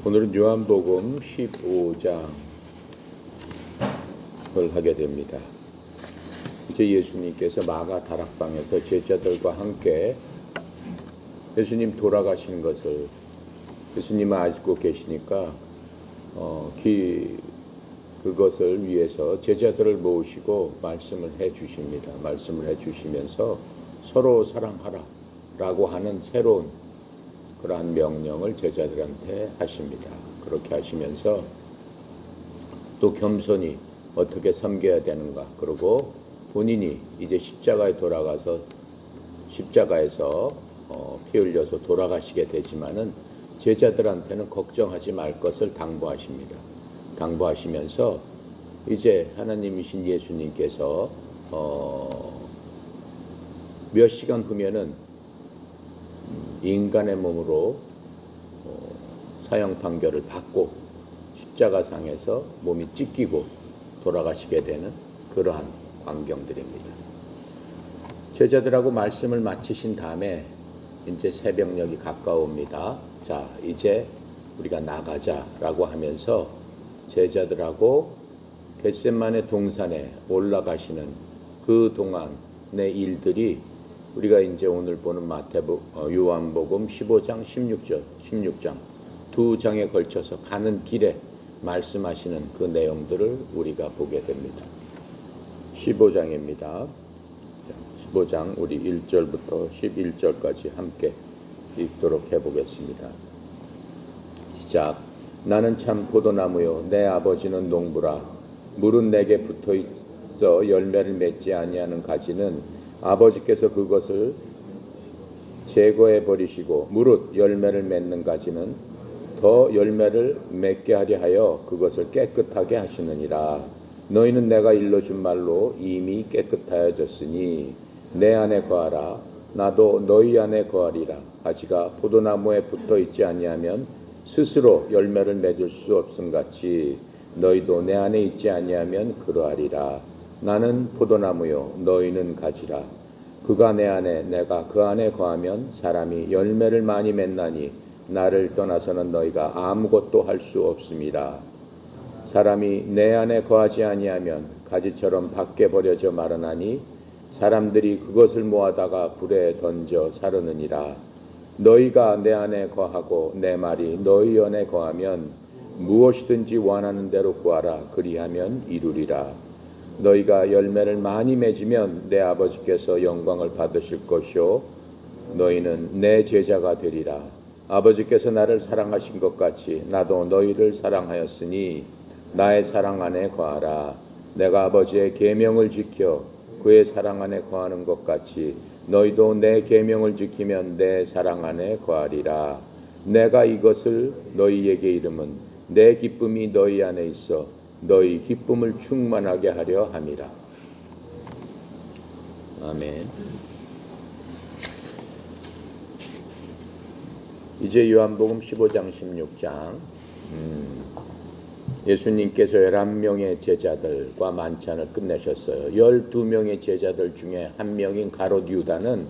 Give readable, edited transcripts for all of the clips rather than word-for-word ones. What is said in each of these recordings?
오늘은 요한복음 15장을 하게 됩니다. 이제 예수님께서 마가 다락방에서 제자들과 함께 예수님 돌아가시는 것을 예수님은 알고 계시니까 그것을 위해서 제자들을 모으시고 말씀을 해주십니다. 말씀을 해주시면서 서로 사랑하라 라고 하는 새로운 그러한 명령을 제자들한테 하십니다. 그렇게 하시면서 또 겸손히 어떻게 섬겨야 되는가, 그리고 본인이 이제 십자가에 돌아가서 십자가에서 피 흘려서 돌아가시게 되지만은 제자들한테는 걱정하지 말 것을 당부하십니다. 당부하시면서 이제 하나님이신 예수님께서 몇 시간 후면은 인간의 몸으로 사형 판결을 받고 십자가상에서 몸이 찢기고 돌아가시게 되는 그러한 광경들입니다. 제자들하고 말씀을 마치신 다음에 이제 새벽녘이 가까웁니다. 자, 이제 우리가 나가자라고 하면서 제자들하고 겟세마네 동산에 올라가시는 그 동안의 일들이 우리가 이제 오늘 보는 요한복음 15장, 16장 두 장에 걸쳐서 가는 길에 말씀하시는 그 내용들을 우리가 보게 됩니다. 15장입니다. 15장 우리 1절부터 11절까지 함께 읽도록 해보겠습니다. 시작. 나는 참 포도나무요 내 아버지는 농부라. 물은 내게 붙어있어 열매를 맺지 아니하는 가지는 아버지께서 그것을 제거해 버리시고 무릇 열매를 맺는 가지는 더 열매를 맺게 하려 하여 그것을 깨끗하게 하시느니라. 너희는 내가 일러준 말로 이미 깨끗하여졌으니 내 안에 거하라. 나도 너희 안에 거하리라. 가지가 포도나무에 붙어있지 아니하면 스스로 열매를 맺을 수 없음같이 너희도 내 안에 있지 아니하면 그러하리라. 나는 포도나무요 너희는 가지라. 그가 내 안에 내가 그 안에 거하면 사람이 열매를 많이 맺나니 나를 떠나서는 너희가 아무것도 할 수 없음이라. 사람이 내 안에 거하지 아니하면 가지처럼 밖에 버려져 마르나니 사람들이 그것을 모아다가 불에 던져 사르느니라. 너희가 내 안에 거하고 내 말이 너희 안에 거하면 무엇이든지 원하는 대로 구하라. 그리하면 이루리라. 너희가 열매를 많이 맺으면 내 아버지께서 영광을 받으실 것이요 너희는 내 제자가 되리라. 아버지께서 나를 사랑하신 것 같이 나도 너희를 사랑하였으니 나의 사랑 안에 거하라. 내가 아버지의 계명을 지켜 그의 사랑 안에 거하는 것 같이 너희도 내 계명을 지키면 내 사랑 안에 거하리라. 내가 이것을 너희에게 이름은 내 기쁨이 너희 안에 있어 너희 기쁨을 충만하게 하려 함이라. 아멘. 이제 요한복음 15장 16장 예수님께서 11명의 제자들과 만찬을 끝내셨어요. 12명의 제자들 중에 한 명인 가롯 유다는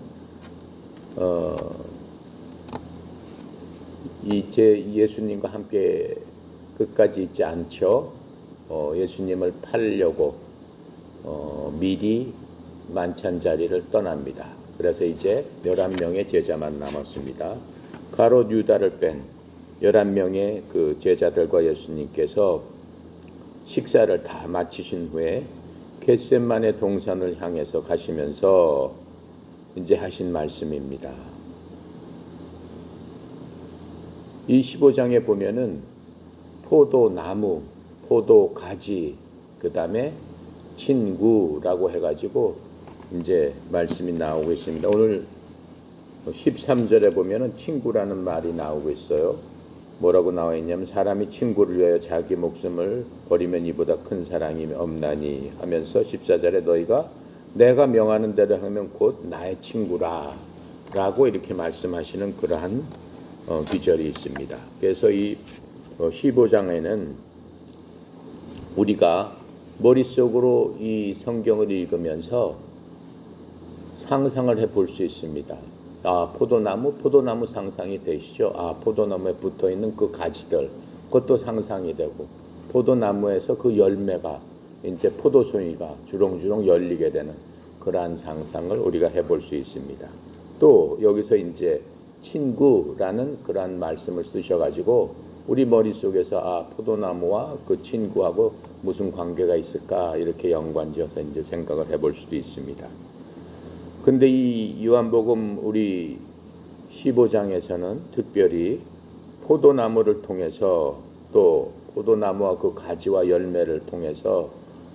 예수님과 함께 끝까지 있지 않죠. 예수님을 팔려고 미리 만찬 자리를 떠납니다. 그래서 이제 11명의 제자만 남았습니다. 가롯 유다를 뺀 11명의 그 제자들과 예수님께서 식사를 다 마치신 후에 겟세마네 동산을 향해서 가시면서 이제 하신 말씀입니다. 이 15장에 보면은 포도나무, 포도가지, 그 다음에 친구라고 해가지고 이제 말씀이 나오고 있습니다. 오늘 13절에 보면은 친구라는 말이 나오고 있어요. 뭐라고 나와 있냐면 사람이 친구를 위하여 자기 목숨을 버리면 이보다 큰 사랑이 없나니 하면서 14절에 너희가 내가 명하는 대로 하면 곧 나의 친구라 라고 이렇게 말씀하시는 그러한 기절이 있습니다. 그래서 이 15장에는 우리가 머릿속으로 이 성경을 읽으면서 상상을 해볼 수 있습니다. 포도나무 상상이 되시죠? 포도나무에 붙어 있는 그 가지들, 그것도 상상이 되고, 포도나무에서 그 열매가 이제 포도송이가 주렁주렁 열리게 되는 그러한 상상을 우리가 해볼 수 있습니다. 또 여기서 이제 친구라는 그러한 말씀을 쓰셔가지고 우리 머릿속에서 포도나무와 그 친구하고 무슨 관계가 있을까 이렇게 연관지어서 이제 생각을 해볼 수도 있습니다. 근데 이 요한복음 우리 15장에서는 특별히 포도나무를 통해서 또 포도나무와 그 가지와 열매를 통해서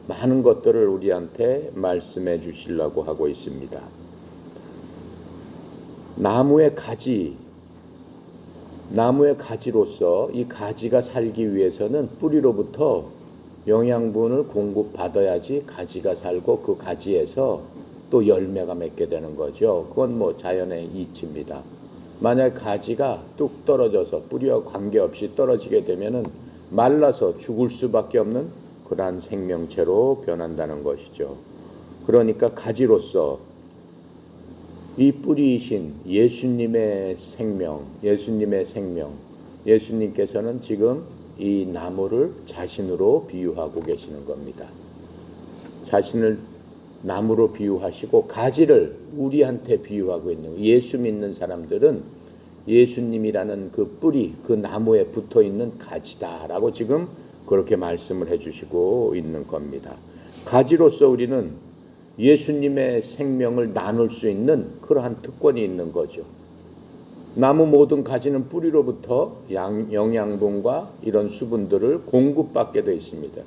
많은 것들을 우리한테 말씀해 주시려고 하고 있습니다. 나무의 가지로서 이 가지가 살기 위해서는 뿌리로부터 영양분을 공급받아야지 가지가 살고 그 가지에서 또 열매가 맺게 되는 거죠. 그건 뭐 자연의 이치입니다. 만약 가지가 뚝 떨어져서 뿌리와 관계없이 떨어지게 되면은 말라서 죽을 수밖에 없는 그러한 생명체로 변한다는 것이죠. 그러니까 가지로서 이 뿌리이신 예수님의 생명, 예수님께서는 지금 이 나무를 자신으로 비유하고 계시는 겁니다. 자신을 나무로 비유하시고 가지를 우리한테 비유하고 있는 거예요. 예수 믿는 사람들은 예수님이라는 그 뿌리, 그 나무에 붙어 있는 가지다라고 지금 그렇게 말씀을 해주시고 있는 겁니다. 가지로서 우리는 예수님의 생명을 나눌 수 있는 그러한 특권이 있는 거죠. 나무 모든 가지는 뿌리로부터 영양분과 이런 수분들을 공급받게 되어 있습니다.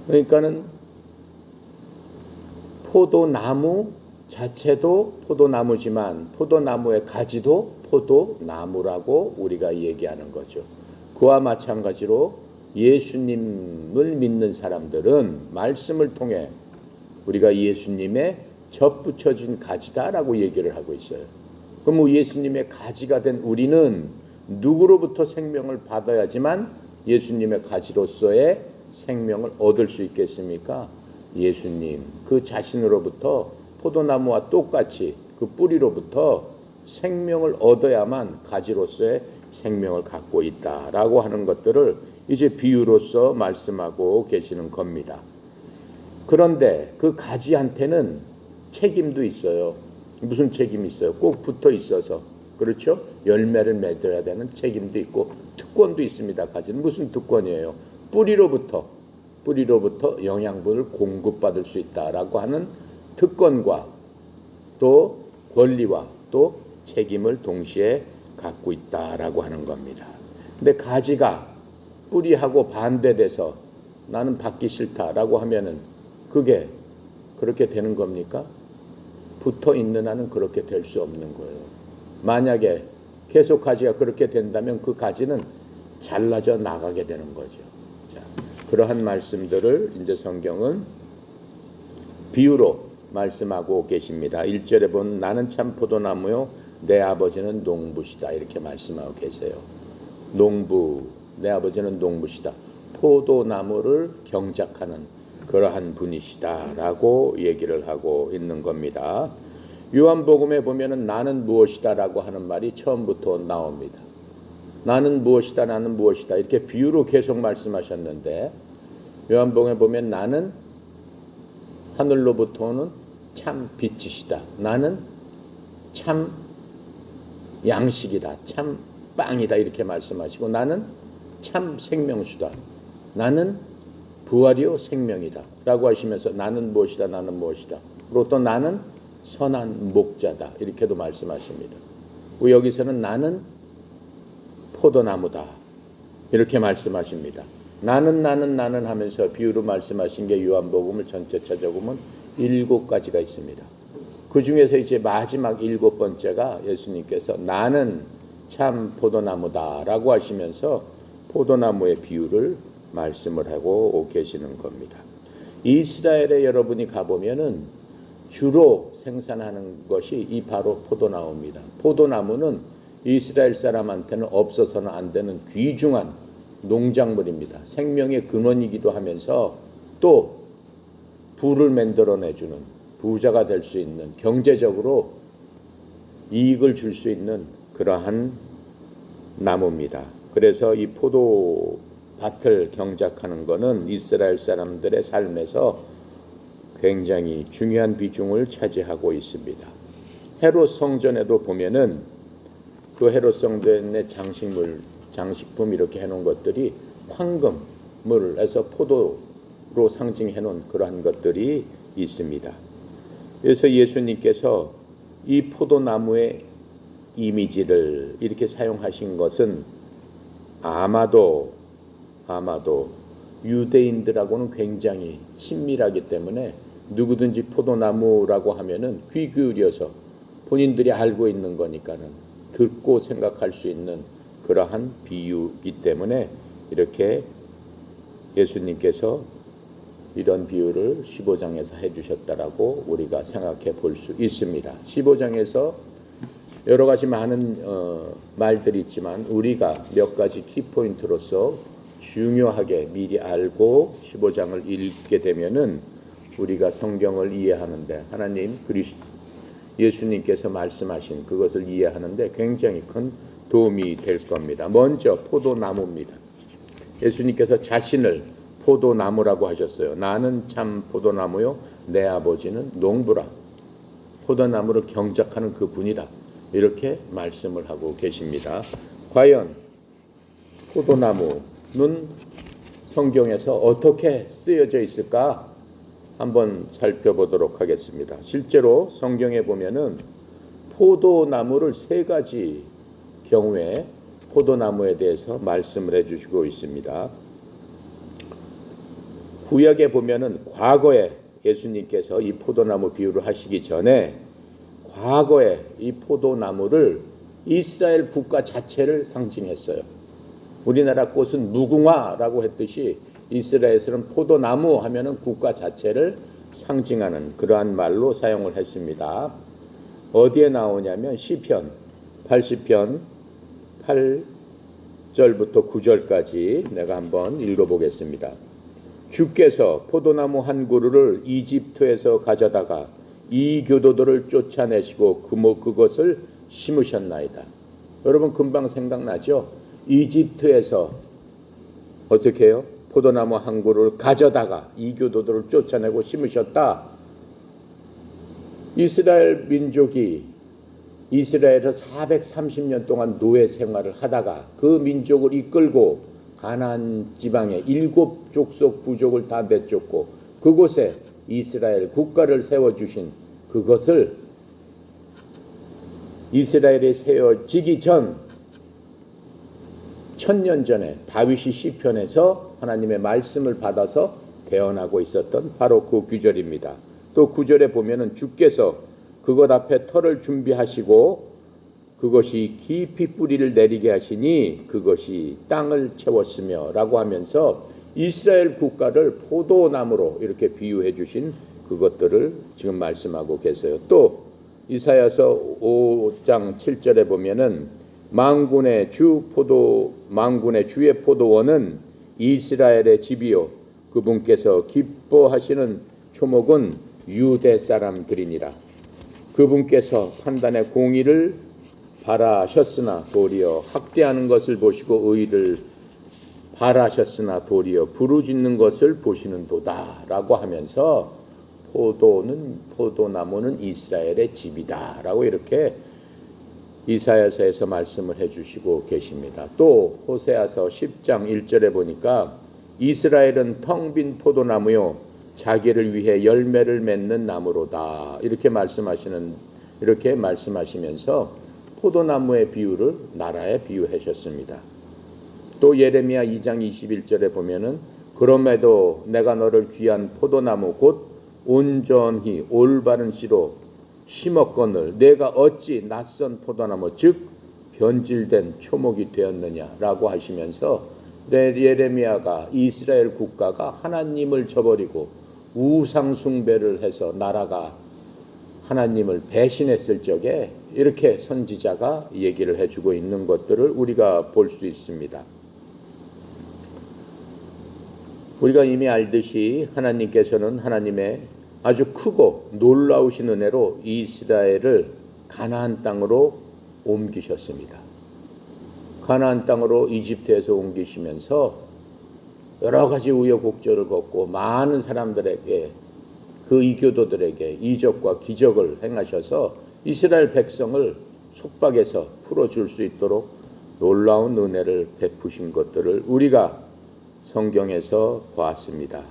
그러니까는 포도나무 자체도 포도나무지만 포도나무의 가지도 포도나무라고 우리가 얘기하는 거죠. 그와 마찬가지로 예수님을 믿는 사람들은 말씀을 통해 우리가 예수님의 접붙여진 가지다라고 얘기를 하고 있어요. 그럼 예수님의 가지가 된 우리는 누구로부터 생명을 받아야지만 예수님의 가지로서의 생명을 얻을 수 있겠습니까? 예수님 그 자신으로부터 포도나무와 똑같이 그 뿌리로부터 생명을 얻어야만 가지로서의 생명을 갖고 있다라고 하는 것들을 이제 비유로서 말씀하고 계시는 겁니다. 그런데 그 가지한테는 책임도 있어요. 무슨 책임이 있어요? 꼭 붙어 있어서. 그렇죠? 열매를 맺어야 되는 책임도 있고 특권도 있습니다. 가지는 무슨 특권이에요? 뿌리로부터 영양분을 공급받을 수 있다라고 하는 특권과 또 권리와 또 책임을 동시에 갖고 있다라고 하는 겁니다. 근데 가지가 뿌리하고 반대돼서 나는 받기 싫다라고 하면은 그게 그렇게 되는 겁니까? 붙어 있는 한은 그렇게 될 수 없는 거예요. 만약에 계속 가지가 그렇게 된다면 그 가지는 잘라져 나가게 되는 거죠. 자, 그러한 말씀들을 이제 성경은 비유로 말씀하고 계십니다. 1절에 보면 나는 참 포도나무요 내 아버지는 농부시다 이렇게 말씀하고 계세요. 내 아버지는 농부시다. 포도나무를 경작하는 그러한 분이시다라고 얘기를 하고 있는 겁니다. 요한복음에 보면은 나는 무엇이다라고 하는 말이 처음부터 나옵니다. 나는 무엇이다 이렇게 비유로 계속 말씀하셨는데 요한복음에 보면 나는 하늘로부터 오는 참 빛이시다. 나는 참 양식이다. 참 빵이다 이렇게 말씀하시고 나는 참 생명수다. 나는 부활이요 생명이다 라고 하시면서 나는 무엇이다. 그리고 또 나는 선한 목자다 이렇게도 말씀하십니다. 여기서는 나는 포도나무다 이렇게 말씀하십니다. 나는 하면서 비유로 말씀하신 게 요한복음을 전체 찾아보면 7가지가 있습니다. 그 중에서 이제 마지막 7번째가 예수님께서 나는 참 포도나무다 라고 하시면서 포도나무의 비유를 말씀을 하고 계시는 겁니다. 이스라엘에 여러분이 가보면은 주로 생산하는 것이 이 바로 포도나무입니다. 포도나무는 이스라엘 사람한테는 없어서는 안 되는 귀중한 농작물입니다. 생명의 근원이기도 하면서 또 부를 만들어내주는 부자가 될 수 있는 경제적으로 이익을 줄 수 있는 그러한 나무입니다. 그래서 이 포도밭을 경작하는 것은 이스라엘 사람들의 삶에서 굉장히 중요한 비중을 차지하고 있습니다. 헤롯 성전에도 보면은 그 헤롯 성전의 장식품 이렇게 해놓은 것들이 황금을 해서 포도로 상징해 놓은 그러한 것들이 있습니다. 그래서 예수님께서 이 포도나무의 이미지를 이렇게 사용하신 것은 아마도 유대인들하고는 굉장히 친밀하기 때문에 누구든지 포도나무라고 하면은 귀 기울여서 본인들이 알고 있는 거니까는 듣고 생각할 수 있는 그러한 비유이기 때문에 이렇게 예수님께서 이런 비유를 15장에서 해주셨다라고 우리가 생각해 볼 수 있습니다. 15장에서 여러 가지 많은 말들이 있지만 우리가 몇 가지 키포인트로서 중요하게 미리 알고 15장을 읽게 되면은 우리가 성경을 이해하는데 예수님께서 말씀하신 그것을 이해하는데 굉장히 큰 도움이 될 겁니다. 먼저 포도나무입니다. 예수님께서 자신을 포도나무라고 하셨어요. 나는 참 포도나무요 내 아버지는 농부라. 포도나무를 경작하는 그분이다. 이렇게 말씀을 하고 계십니다. 과연 포도나무는 성경에서 어떻게 쓰여져 있을까? 한번 살펴보도록 하겠습니다. 실제로 성경에 보면은 포도나무를 세 가지 경우에 포도나무에 대해서 말씀을 해주시고 있습니다. 구약에 보면은 과거에 예수님께서 이 포도나무 비유를 하시기 전에 과거에 이 포도나무를 이스라엘 국가 자체를 상징했어요. 우리나라 꽃은 무궁화라고 했듯이 이스라엘에서는 포도나무 하면은 국가 자체를 상징하는 그러한 말로 사용을 했습니다. 어디에 나오냐면 시편 80편 8절부터 9절까지 내가 한번 읽어보겠습니다. 주께서 포도나무 한 그루를 이집트에서 가져다가 이 교도들을 쫓아내시고 그것을 심으셨나이다. 여러분 금방 생각나죠? 이집트에서 어떻게 해요? 포도나무 한 그루를 가져다가 이 교도들을 쫓아내고 심으셨다. 이스라엘 민족이 이스라엘에서 430년 동안 노예 생활을 하다가 그 민족을 이끌고 가나안 지방에 7족속 부족을 다 내쫓고 그곳에 이스라엘 국가를 세워주신 그것을 이스라엘이 세워지기 전 1000년 전에 다윗이 시편에서 하나님의 말씀을 받아서 대언하고 있었던 바로 그 구절입니다. 또 9절에 보면은 주께서 그것 앞에 터를 준비하시고 그것이 깊이 뿌리를 내리게 하시니 그것이 땅을 채웠으며 라고 하면서 이스라엘 국가를 포도나무로 이렇게 비유해 주신 그것들을 지금 말씀하고 계세요. 또 이사야서 5장 7절에 보면은 만군의 주의 포도원은 이스라엘의 집이요 그분께서 기뻐하시는 초목은 유대 사람들이니라. 그분께서 판단의 공의를 바라셨으나 도리어 학대하는 것을 보시고 의를 바라셨으나 도리어 부르짖는 것을 보시는도다 라고 하면서 포도나무는 이스라엘의 집이다 라고 이렇게 이사야서에서 말씀을 해주시고 계십니다. 또 호세아서 10장 1절에 보니까 이스라엘은 텅 빈 포도나무요 자기를 위해 열매를 맺는 나무로다 이렇게 말씀하시면서 포도나무의 비유를 나라에 비유하셨습니다. 또 예레미야 2장 21절에 보면은 그럼에도 내가 너를 귀한 포도나무 곧 온전히 올바른 씨로 심었거늘 내가 어찌 낯선 포도나무 즉 변질된 초목이 되었느냐라고 하시면서 예레미야가 이스라엘 국가가 하나님을 저버리고 우상 숭배를 해서 나라가 하나님을 배신했을 적에 이렇게 선지자가 얘기를 해주고 있는 것들을 우리가 볼 수 있습니다. 우리가 이미 알듯이 하나님께서는 하나님의 아주 크고 놀라우신 은혜로 이스라엘을 가나안 땅으로 옮기셨습니다. 가나안 땅으로 이집트에서 옮기시면서 여러 가지 우여곡절을 겪고 많은 사람들에게, 그 이교도들에게 이적과 기적을 행하셔서 이스라엘 백성을 속박에서 풀어줄 수 있도록 놀라운 은혜를 베푸신 것들을 우리가 성경에서 보았습니다.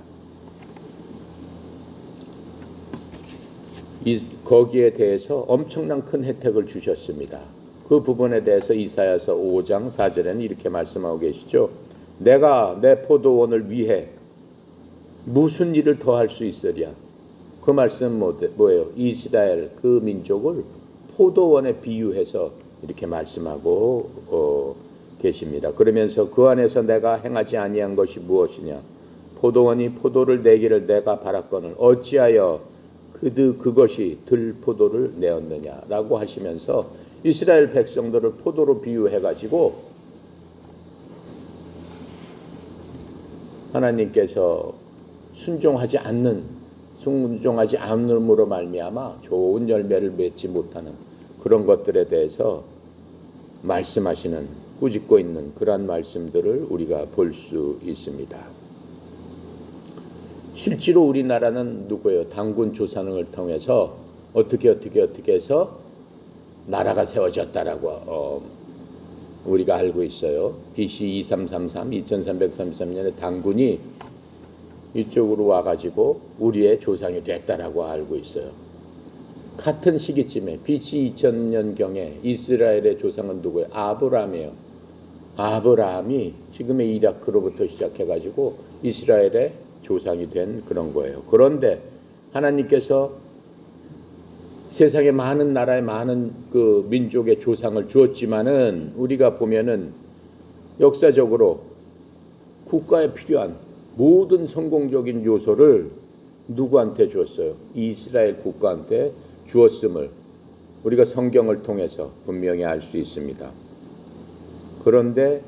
거기에 대해서 엄청난 큰 혜택을 주셨습니다. 그 부분에 대해서 이사야서 5장 4절에는 이렇게 말씀하고 계시죠. 내가 내 포도원을 위해 무슨 일을 더 할 수 있으랴. 그 말씀은 뭐예요? 이스라엘 그 민족을 포도원에 비유해서 이렇게 말씀하고 계십니다. 그러면서 그 안에서 내가 행하지 아니한 것이 무엇이냐. 포도원이 포도를 내기를 내가 바랐거늘 어찌하여 그것이 들포도를 내었느냐라고 하시면서 이스라엘 백성들을 포도로 비유해가지고 하나님께서 순종하지 않음으로 말미암아 좋은 열매를 맺지 못하는 그런 것들에 대해서 말씀하시는, 꾸짖고 있는 그러한 말씀들을 우리가 볼 수 있습니다. 실제로 우리나라는 누구예요? 단군 조상을 통해서 어떻게 해서 나라가 세워졌다라고 우리가 알고 있어요. BC 2333, 2333년에 단군이 이쪽으로 와가지고 우리의 조상이 됐다라고 알고 있어요. 같은 시기쯤에 BC 2000년경에 이스라엘의 조상은 누구예요? 아브라함이에요. 아브라함이 지금의 이라크로부터 시작해가지고 이스라엘의 조상이 된 그런 거예요. 그런데 하나님께서 세상에 많은 나라에 많은 그 민족의 조상을 주었지만은 우리가 보면은 역사적으로 국가에 필요한 모든 성공적인 요소를 누구한테 주었어요? 이스라엘 국가한테 주었음을 우리가 성경을 통해서 분명히 알 수 있습니다. 그런데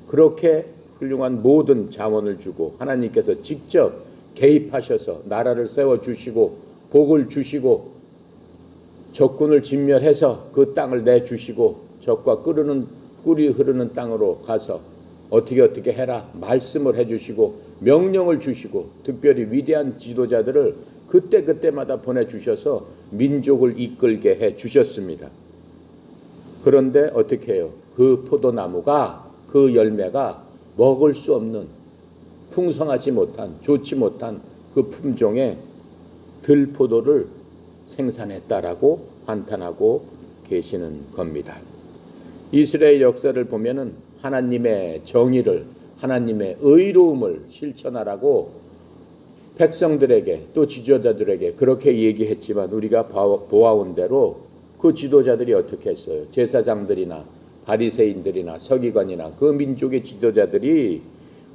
그렇게 훌륭한 모든 자원을 주고 하나님께서 직접 개입하셔서 나라를 세워주시고 복을 주시고 적군을 진멸해서 그 땅을 내주시고 적과 꿀이 흐르는 땅으로 가서 어떻게 해라 말씀을 해주시고 명령을 주시고 특별히 위대한 지도자들을 그때마다 보내주셔서 민족을 이끌게 해주셨습니다. 그런데 어떻게 해요? 그 포도나무가, 그 열매가 먹을 수 없는, 풍성하지 못한, 좋지 못한 그 품종의 들포도를 생산했다라고 한탄하고 계시는 겁니다. 이스라엘 역사를 보면은 하나님의 정의를, 하나님의 의로움을 실천하라고 백성들에게 또 지도자들에게 그렇게 얘기했지만 우리가 보아온 대로 그 지도자들이 어떻게 했어요? 제사장들이나 바리새인들이나 서기관이나 그 민족의 지도자들이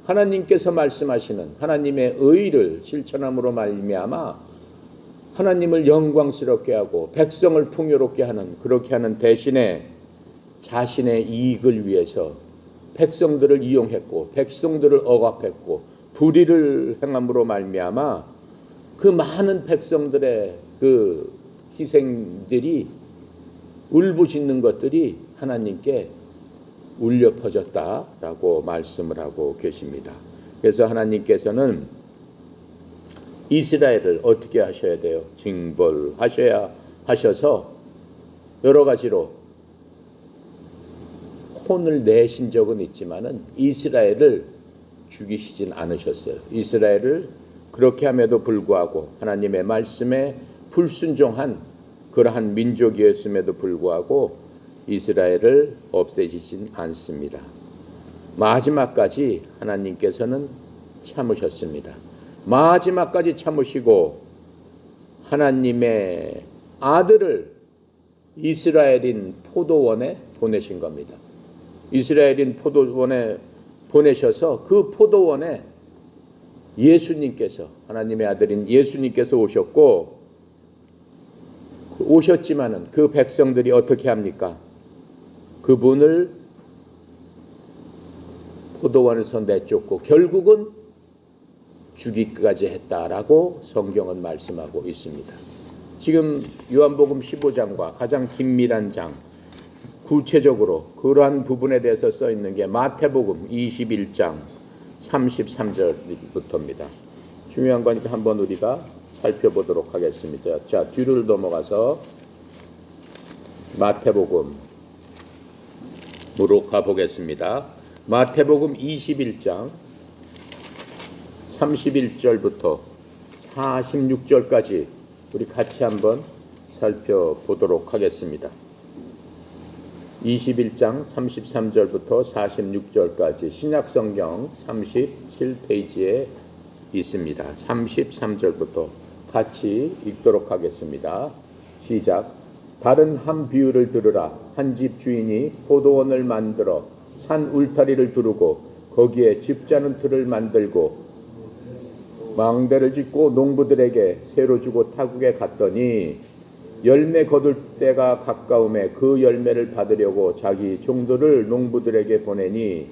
하나님께서 말씀하시는 하나님의 의를 실천함으로 말미암아 하나님을 영광스럽게 하고 백성을 풍요롭게 하는, 그렇게 하는 대신에 자신의 이익을 위해서 백성들을 이용했고 백성들을 억압했고 불의를 행함으로 말미암아 그 많은 백성들의 그 희생들이 울부짖는 것들이 하나님께 울려 퍼졌다라고 말씀을 하고 계십니다. 그래서 하나님께서는 이스라엘을 어떻게 하셔야 돼요? 징벌하셔야 하셔서 여러 가지로 혼을 내신 적은 있지만은 이스라엘을 죽이시진 않으셨어요. 이스라엘을 그렇게 함에도 불구하고 하나님의 말씀에 불순종한 그러한 민족이었음에도 불구하고 이스라엘을 없애시진 않습니다. 마지막까지 하나님께서는 참으셨습니다. 마지막까지 참으시고 하나님의 아들을 이스라엘인 포도원에 보내신 겁니다. 이스라엘인 포도원에 보내셔서 그 포도원에 예수님께서, 하나님의 아들인 예수님께서 오셨지만은 그 백성들이 어떻게 합니까? 그분을 포도원에서 내쫓고 결국은 죽이기까지 했다라고 성경은 말씀하고 있습니다. 지금 요한복음 15장과 가장 긴밀한 장, 구체적으로 그러한 부분에 대해서 써 있는 게 마태복음 21장 33절부터입니다. 중요한 거니까 한번 우리가 살펴보도록 하겠습니다. 자, 뒤를 넘어가서 마태복음으로 가보겠습니다. 마태복음 21장 31절부터 46절까지 우리 같이 한번 살펴보도록 하겠습니다. 21장 33절부터 46절까지 신약성경 37페이지에 있습니다. 33절부터 같이 읽도록 하겠습니다. 시작. 다른 한 비유를 들으라. 한 집 주인이 포도원을 만들어 산 울타리를 두르고 거기에 집자는 틀을 만들고 망대를 짓고 농부들에게 새로 주고 타국에 갔더니 열매 거둘 때가 가까움에 그 열매를 받으려고 자기 종들을 농부들에게 보내니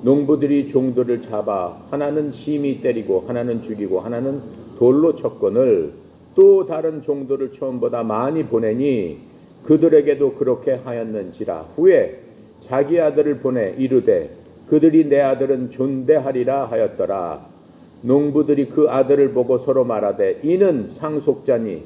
농부들이 종들을 잡아 하나는 심히 때리고 하나는 죽이고 하나는 돌로 쳤거늘 또 다른 종들을 처음보다 많이 보내니 그들에게도 그렇게 하였는지라. 후에 자기 아들을 보내 이르되 그들이 내 아들은 존대하리라 하였더라. 농부들이 그 아들을 보고 서로 말하되 이는 상속자니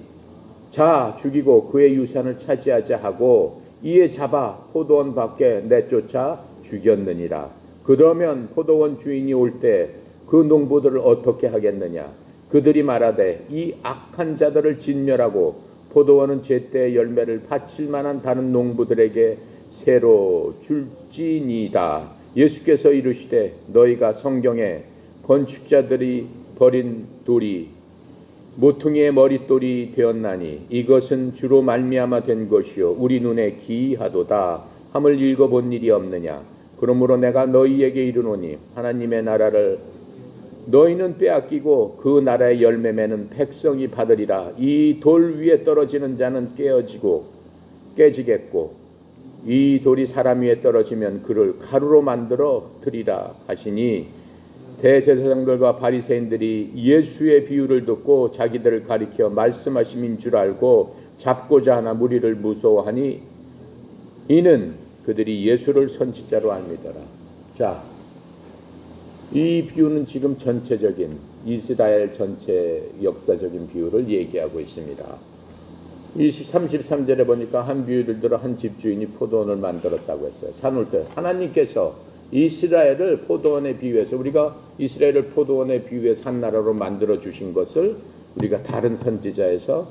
자 죽이고 그의 유산을 차지하자 하고 이에 잡아 포도원 밖에 내쫓아 죽였느니라. 그러면 포도원 주인이 올 때 그 농부들을 어떻게 하겠느냐. 그들이 말하되 이 악한 자들을 진멸하고 포도원은 제때 열매를 바칠 만한 다른 농부들에게 새로 줄지니이다. 예수께서 이르시되 너희가 성경에 건축자들이 버린 돌이 모퉁이의 머릿돌이 되었나니 이것은 주로 말미암아 된 것이요 우리 눈에 기이하도다 함을 읽어본 일이 없느냐. 그러므로 내가 너희에게 이르노니 하나님의 나라를 너희는 빼앗기고 그 나라의 열매 맺는 백성이 받으리라. 이 돌 위에 떨어지는 자는 깨지겠고 이 돌이 사람 위에 떨어지면 그를 가루로 만들어 흩으리라 하시니 대제사장들과 바리새인들이 예수의 비유를 듣고 자기들을 가리켜 말씀하심인 줄 알고 잡고자 하나 무리를 무서워하니 이는 그들이 예수를 선지자로 알미더라. 자, 이 비유는 지금 전체적인 이스라엘 전체 역사적인 비유를 얘기하고 있습니다. 33절에 보니까 한 비유를 들어 한 집주인이 포도원을 만들었다고 했어요. 산울대 하나님께서 이스라엘을 포도원에 비유해서 우리가 이스라엘을 포도원에 비유해서 한 나라로 만들어 주신 것을 우리가 다른 선지자에서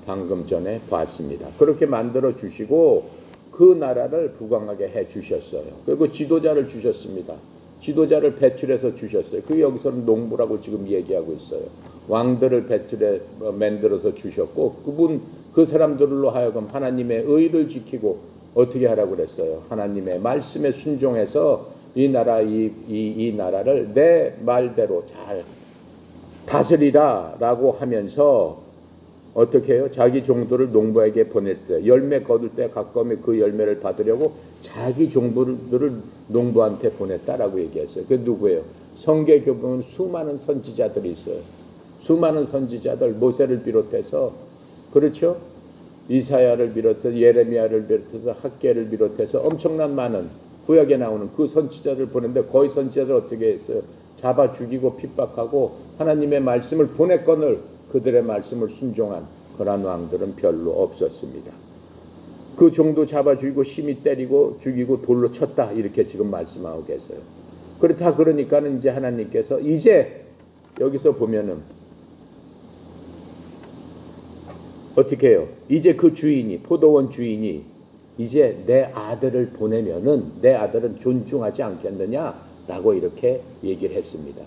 방금 전에 봤습니다. 그렇게 만들어 주시고 그 나라를 부강하게 해 주셨어요. 그리고 지도자를 주셨습니다. 지도자를 배출해서 주셨어요. 그 여기서는 농부라고 지금 얘기하고 있어요. 왕들을 배출해 만들어서 주셨고 그 사람들로 하여금 하나님의 의를 지키고 어떻게 하라고 그랬어요? 하나님의 말씀에 순종해서 이 나라를 내 말대로 잘 다스리라라고 하면서 어떻게 해요? 자기 종들을 농부에게 보낼 때 열매 거둘 때 가까움에 그 열매를 받으려고 자기 종들을 농부한테 보냈다라고 얘기했어요. 그게 누구예요? 성경에 보면 수많은 선지자들이 있어요. 수많은 선지자들 모세를 비롯해서 그렇죠? 이사야를 비롯해서 예레미야를 비롯해서 학개를 비롯해서 엄청난 많은 구약에 나오는 그 선지자들 보냈는데 거의 선지자들 어떻게 했어요? 잡아 죽이고 핍박하고 하나님의 말씀을 보냈거늘 그들의 말씀을 순종한 그러한 왕들은 별로 없었습니다. 그 종도 잡아 죽이고 심히 때리고 죽이고 돌로 쳤다 이렇게 지금 말씀하고 계세요. 그렇다 그러니까는 이제 하나님께서 이제 여기서 보면은 어떻게 해요? 이제 그 주인이 포도원 주인이 이제 내 아들을 보내면은 내 아들은 존중하지 않겠느냐라고 이렇게 얘기를 했습니다.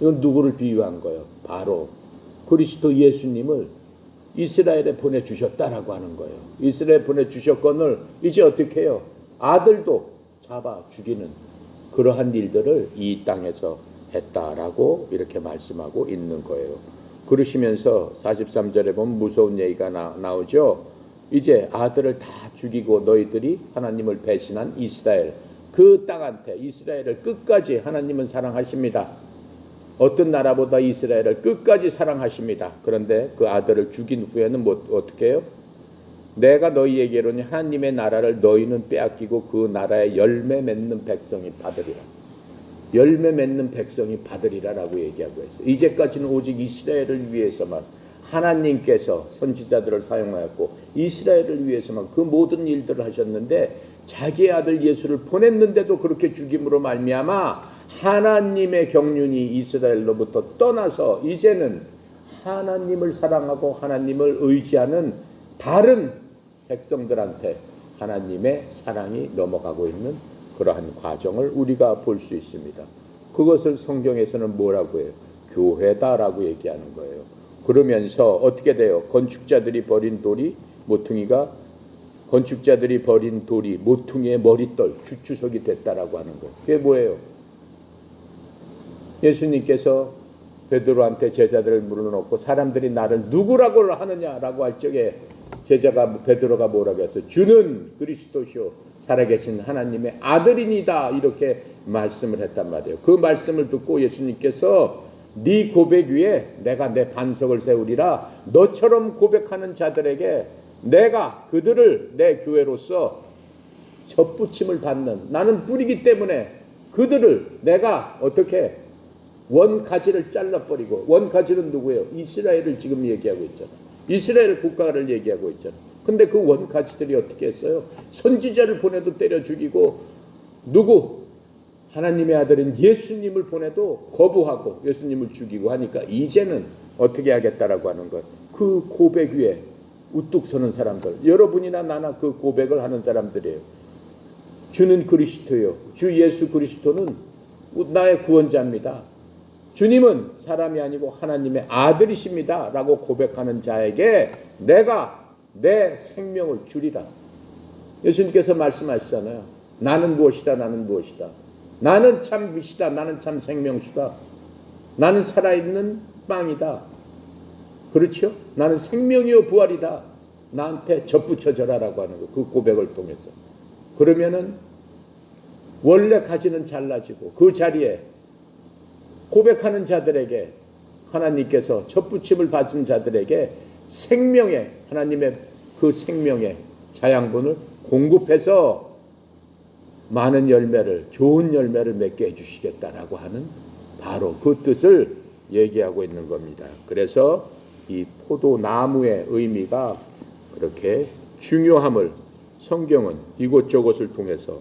이건 누구를 비유한 거예요? 바로 그리스도 예수님을 이스라엘에 보내주셨다라고 하는 거예요. 이스라엘에 보내주셨거늘 이제 어떻게 해요? 아들도 잡아 죽이는 그러한 일들을 이 땅에서 했다라고 이렇게 말씀하고 있는 거예요. 그러시면서 43절에 보면 무서운 얘기가 나오죠. 이제 아들을 다 죽이고 너희들이 하나님을 배신한 이스라엘 그 땅한테 이스라엘을 끝까지 하나님은 사랑하십니다. 어떤 나라보다 이스라엘을 끝까지 사랑하십니다. 그런데 그 아들을 죽인 후에는 뭐 어떻게 해요? 내가 너희에게로니 하나님의 나라를 너희는 빼앗기고 그 나라의 열매 맺는 백성이 받으리라. 열매 맺는 백성이 받으리라라고 얘기하고 있어요. 이제까지는 오직 이스라엘을 위해서만 하나님께서 선지자들을 사용하였고 이스라엘을 위해서만 그 모든 일들을 하셨는데 자기의 아들 예수를 보냈는데도 그렇게 죽임으로 말미암아 하나님의 경륜이 이스라엘로부터 떠나서 이제는 하나님을 사랑하고 하나님을 의지하는 다른 백성들한테 하나님의 사랑이 넘어가고 있는 그러한 과정을 우리가 볼 수 있습니다. 그것을 성경에서는 뭐라고 해요? 교회다라고 얘기하는 거예요. 그러면서 어떻게 돼요? 건축자들이 버린 돌이 모퉁이가 건축자들이 버린 돌이 모퉁이의 머릿돌 주추석이 됐다라고 하는 거예요. 그게 뭐예요? 예수님께서 베드로한테 제자들을 물어놓고 사람들이 나를 누구라고 하느냐라고 할 적에 제자가 베드로가 뭐라고 했어요? 주는 그리스도시요 살아계신 하나님의 아들이니다 이렇게 말씀을 했단 말이에요. 그 말씀을 듣고 예수님께서 네 고백 위에 내가 내 반석을 세우리라. 너처럼 고백하는 자들에게 내가 그들을 내 교회로서 접붙임을 받는 나는 뿌리기 때문에 그들을 내가 어떻게 원가지를 잘라버리고 원가지는 누구예요? 이스라엘을 지금 얘기하고 있잖아. 이스라엘 국가를 얘기하고 있잖아. 근데 그 원가지들이 어떻게 했어요? 선지자를 보내도 때려 죽이고 누구? 하나님의 아들인 예수님을 보내도 거부하고 예수님을 죽이고 하니까 이제는 어떻게 하겠다라고 하는 것. 그 고백 위에 우뚝 서는 사람들. 여러분이나 나나 그 고백을 하는 사람들이에요. 주는 그리스도요. 주 예수 그리스도는 나의 구원자입니다. 주님은 사람이 아니고 하나님의 아들이십니다. 라고 고백하는 자에게 내가 내 생명을 주리라. 예수님께서 말씀하시잖아요. 나는 무엇이다. 나는 무엇이다. 나는 참 빛이다. 나는 참 생명수다. 나는 살아있는 빵이다. 그렇죠? 나는 생명이요 부활이다. 나한테 접붙여져라라고 하는 거. 그 고백을 통해서. 그러면은 원래 가지는 잘라지고 그 자리에 고백하는 자들에게 하나님께서 접붙임을 받은 자들에게 생명의 하나님의 그 생명의 자양분을 공급해서 많은 열매를 좋은 열매를 맺게 해주시겠다라고 하는 바로 그 뜻을 얘기하고 있는 겁니다. 그래서 이 포도나무의 의미가 그렇게 중요함을 성경은 이곳저곳을 통해서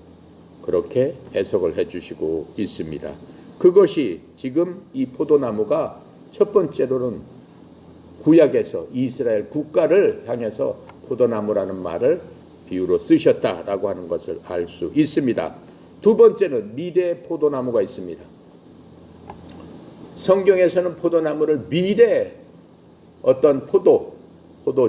그렇게 해석을 해주시고 있습니다. 그것이 지금 이 포도나무가 첫 번째로는 구약에서 이스라엘 국가를 향해서 포도나무라는 말을 비유로 쓰셨다라고 하는 것을 알 수 있습니다. 두 번째는 미래의 포도나무가 있습니다. 성경에서는 포도나무를 미래 어떤 포도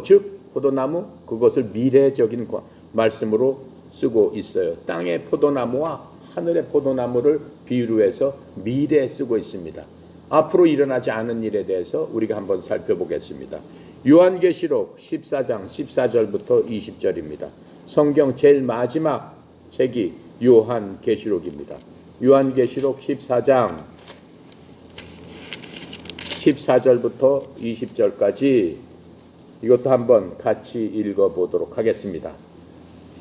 즉 포도나무 그것을 미래적인 말씀으로 쓰고 있어요. 땅의 포도나무와 하늘의 포도나무를 비유로 해서 미래에 쓰고 있습니다. 앞으로 일어나지 않은 일에 대해서 우리가 한번 살펴보겠습니다. 요한계시록 14장 14절부터 20절입니다. 성경 제일 마지막 책이 요한계시록입니다. 요한계시록 14장 14절부터 20절까지 이것도 한번 같이 읽어보도록 하겠습니다.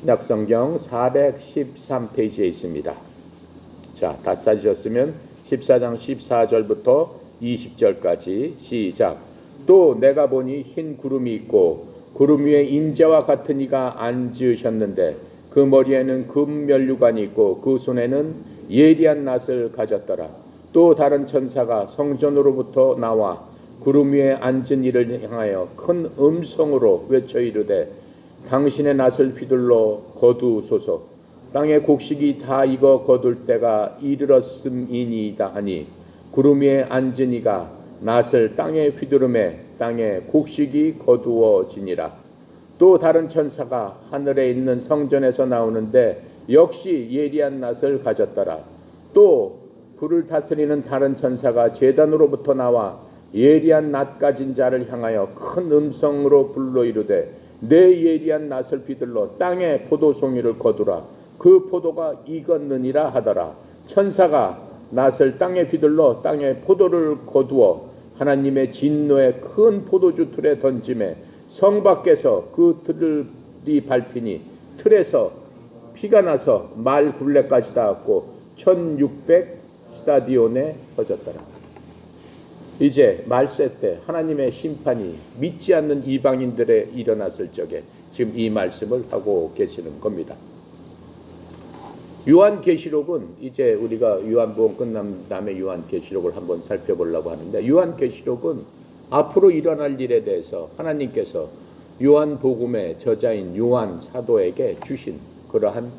신약성경 413페이지에 있습니다. 자, 다 찾으셨으면 14장 14절부터 20절까지 시작. 또 내가 보니 흰 구름이 있고 구름 위에 인자와 같은 이가 앉으셨는데 그 머리에는 금면류관이 있고 그 손에는 예리한 낫을 가졌더라. 또 다른 천사가 성전으로부터 나와 구름 위에 앉은 이를 향하여 큰 음성으로 외쳐 이르되 당신의 낫을 휘둘러 거두소서. 땅의 곡식이 다 익어 거둘 때가 이르렀음이니이다 하니 구름 위에 앉은 이가 낫을 땅에 휘두르매 땅에 곡식이 거두어지니라. 또 다른 천사가 하늘에 있는 성전에서 나오는데 역시 예리한 낫을 가졌더라. 또 불을 다스리는 다른 천사가 제단으로부터 나와 예리한 낫 가진 자를 향하여 큰 음성으로 불러 이르되 내 예리한 낫을 휘둘러 땅에 포도송이를 거두라. 그 포도가 익었느니라 하더라. 천사가 낫을 땅에 휘둘러 땅에 포도를 거두어 하나님의 진노의 큰 포도주 틀에 던짐에 성 밖에서 그 틀이 밟히니 틀에서 피가 나서 말 굴레까지 닿았고 1600 스타디온에 퍼졌더라. 이제 말세 때 하나님의 심판이 믿지 않는 이방인들에 일어났을 적에 지금 이 말씀을 하고 계시는 겁니다. 요한계시록은 이제 우리가 요한복음 끝난 다음에 요한계시록을 한번 살펴보려고 하는데, 요한계시록은 앞으로 일어날 일에 대해서 하나님께서 요한복음의 저자인 요한 사도에게 주신 그러한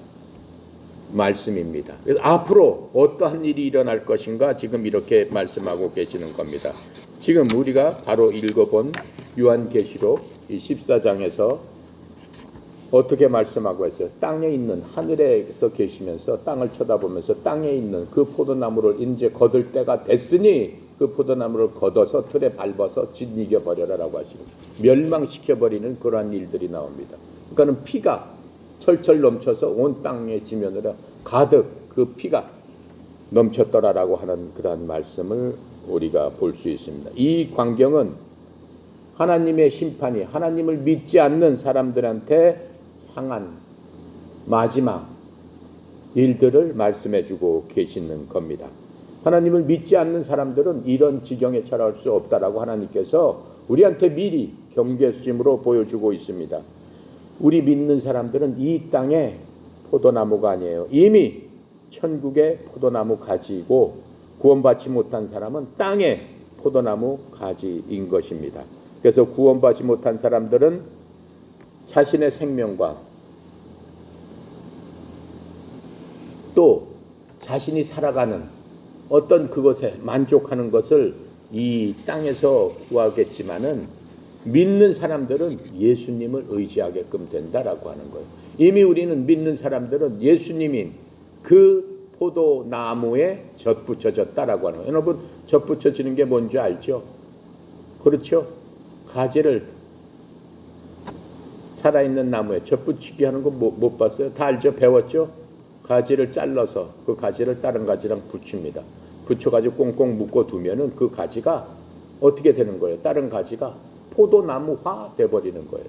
말씀입니다. 그래서 앞으로 어떠한 일이 일어날 것인가 지금 이렇게 말씀하고 계시는 겁니다. 지금 우리가 바로 읽어본 요한계시록 14장에서 어떻게 말씀하고 있어요? 땅에 있는, 하늘에서 계시면서 땅을 쳐다보면서 땅에 있는 그 포도나무를 이제 거둘 때가 됐으니 그 포도나무를 걷어서 틀에 밟아서 짓이겨 버려라라고 하시고 멸망시켜버리는 그러한 일들이 나옵니다. 그러니까는 피가 철철 넘쳐서 온 땅의 지면으로 가득 그 피가 넘쳤더라라고 하는 그러한 말씀을 우리가 볼 수 있습니다. 이 광경은 하나님의 심판이 하나님을 믿지 않는 사람들한테 향한 마지막 일들을 말씀해주고 계시는 겁니다. 하나님을 믿지 않는 사람들은 이런 지경에 처할 수 없다라고 하나님께서 우리한테 미리 경계심으로 보여주고 있습니다. 우리 믿는 사람들은 이 땅의 포도나무가 아니에요. 이미 천국의 포도나무 가지이고 구원받지 못한 사람은 땅의 포도나무 가지인 것입니다. 그래서 구원받지 못한 사람들은 자신의 생명과 또 자신이 살아가는 어떤 그것에 만족하는 것을 이 땅에서 구하겠지만은 믿는 사람들은 예수님을 의지하게끔 된다라고 하는 거예요. 이미 우리는 믿는 사람들은 예수님인 그 포도나무에 젖붙여졌다라고 하는 거예요. 여러분, 젖붙여지는 게 뭔지 알죠? 그렇죠? 가지를 살아있는 나무에 젖붙이기 하는 거 못 봤어요? 다 알죠? 배웠죠? 가지를 잘라서 그 가지를 다른 가지랑 붙입니다. 붙여가지고 꽁꽁 묶어 두면은 그 가지가 어떻게 되는 거예요? 다른 가지가 포도나무화 돼버리는 거예요.